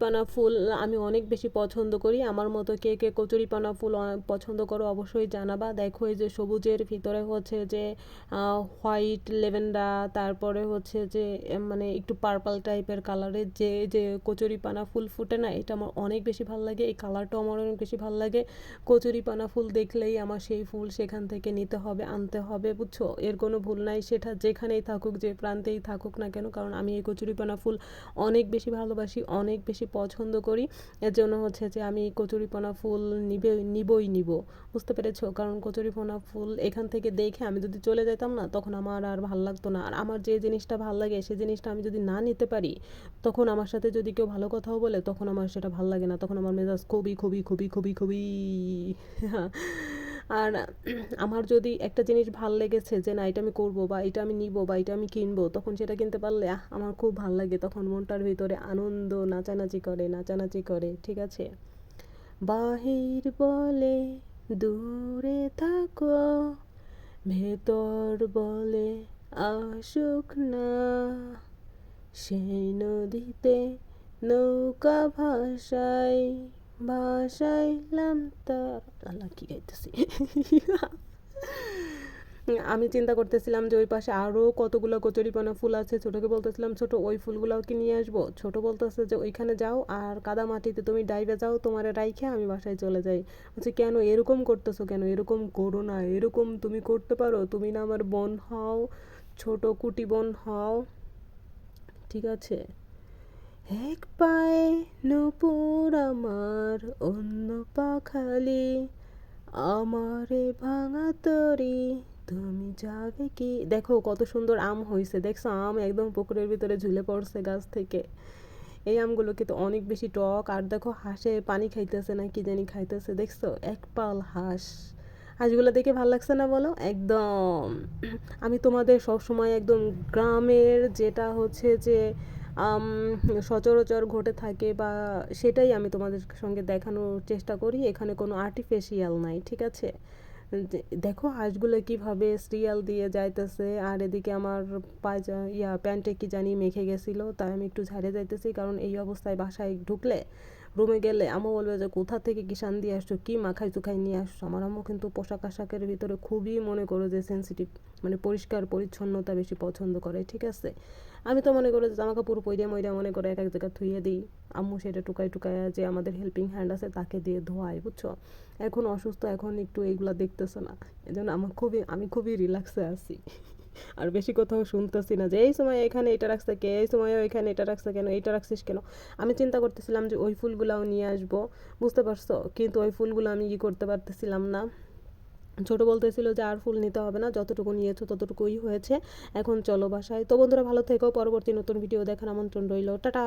কচুরিপানা ফুল আমি অনেক বেশি পছন্দ করি। আমার মতো কে কে কচুরিপানা ফুল পছন্দ করো অবশ্যই জানাবা। দেখো এই যে সবুজের ভিতরে হচ্ছে যে হোয়াইট লেভেন্ডার, তারপরে হচ্ছে যে মানে একটু পার্পল টাইপের কালারের যে যে কচুরিপানা ফুল ফুটে না, এটা আমার অনেক বেশি ভালো লাগে। এই কালারটাও আমার অনেক বেশি ভালো লাগে। কচুরিপানা ফুল দেখলেই আমার সেই ফুল সেখান থেকে নিতে হবে, আনতে হবে, বুঝছো? এর কোনো ভুল নাই, সেটা যেখানেই থাকুক, যে প্রান্তেই থাকুক না কেন, কারণ আমি এই কচুরিপানা ফুল অনেক বেশি ভালোবাসি, অনেক বেশি পছন্দ করি। এর জন্য হচ্ছে যে আমি কচুরিপানা ফুল নিবই নিব, বুঝতে পেরেছো? কারণ কচুরিপানা ফুল এখান থেকে দেখে আমি যদি চলে যেতাম না, তখন আমার আর ভাল লাগতো না। আর আমার যে জিনিসটা ভাল লাগে সেই জিনিসটা আমি যদি না নিতে পারি, তখন আমার সাথে যদি কেউ ভালো কথাও বলে, তখন আমার সেটা ভাল লাগে না, তখন আমার মেজাজ খুবই খুবই খুবই খুবই খুবই আর আমার যদি একটা জিনিস ভাল লেগেছে যে না এটা আমি করবো, বা এটা আমি নিব, বা এটা আমি কিনবো, তখন সেটা কিনতে পারলে আমার খুব ভাল লাগে। তখন মনটার ভিতরে আনন্দ নাচানাচি করে, ঠিক আছে? বাহির বলে দূরে থাকো, ভেতর বলে আসুক না, সেই নদীতে নৌকা ভাসাইলাম তার। আল্লাহ, কি গাইতেছি! আমি চিন্তা করতেছিলাম যে ওই পাশে আরও কতগুলো কচুরিপানা ফুল আছে। ছোটোকে বলতেছিলাম, ছোট ওই ফুলগুলোও কি নিয়ে আসবো? ছোট বলতেছে যে ওইখানে যাও আর কাদা মাটিতে তুমি ডাইবে যাও, তোমারে রাইখে আমি বাসায় চলে যাই। বলছি কেন এরকম করতেছো, কেন এরকম করো না, এরকম তুমি করতে পারো? তুমি না আমার বোন হও, ছোট কুটি বোন হও, ঠিক আছে? এক পায়ে নূপুর আমার, অন্য পা খালি, আমারে ভাঙা তরি তুমি যাবে কি? দেখো কত সুন্দর আম হয়েছে, দেখছো? আম একদম পুকুরের ভিতরে ঝুলে পড়ছে গাছ থেকে। এই আমগুলো কিন্তু অনেক বেশি টক। আর দেখো হাঁসে পানি খাইতেছে না কি জানি খাইতেছে, দেখছো? এক পাল হাঁস। হাঁসগুলো দেখে ভালো লাগছে না বলো? একদম আমি তোমাদের সব সময় একদম গ্রামের যেটা হচ্ছে যে আম, সচরাচর ঘটে থাকে বা সেটাই আমি তোমাদের সঙ্গে দেখানোর চেষ্টা করি। এখানে কোনো আর্টিফিশিয়াল নাই, ঠিক আছে? দেখো হাঁসগুলো কিভাবে সিরিয়াল দিয়ে যাইতেছে, আর এদিকে আমার প্যান্টে কি জানি মেখে গেছিলো, তাই আমি একটু ঝাড়ে যাইতেছি। কারণ এই অবস্থায় বাসায় ঢুকলে, রুমে গেলে আম্মু বলবে যে কোথা থেকে কি শান দিয়ে আসছো, কি মাখাই চুখাই নিয়ে আসছো। আমার আম্মু কিন্তু পোশাক আশাকের ভিতরে খুবই মনে করো যে সেন্সিটিভ, মানে পরিষ্কার পরিচ্ছন্নতা বেশি পছন্দ করে, ঠিক আছে? আমি তো মনে করি যে জামা কাপড় পইরা মইরা মনে করে এক এক জায়গায় ধুইয়ে দিই। আম্মু সেটা টুকাই টুকায় যে আমাদের হেল্পিং হ্যান্ড আছে তাকে দিয়ে ধোয়াই, বুঝছো? এখন অসুস্থ, এখন একটু এইগুলা দেখতেছে না, এজন্য আমি খুবই রিল্যাক্সে আছি। আর বেশি কোথাও শুনতেছি না যে এই সময় এখানে এটা রাখছে কে, এই সময় এখানে এটা রাখছে কেন, এইটা রাখছিস কেন। আমি চিন্তা করতেছিলাম যে ওই ফুলগুলাও নিয়ে আসবো, বুঝতে পারছো? কিন্তু ওই ফুলগুলো আমি করতে পারতেছিলাম না। ছোট বলতেছিল যে আর ফুল নিতে হবে না, যতটুকু নিয়েছো ততটুকুই হয়েছে, এখন চলো বাসায়। তো বন্ধুরা ভালো থেকো, পরবর্তী নতুন ভিডিও দেখার আমন্ত্রণ রইল, টাটা।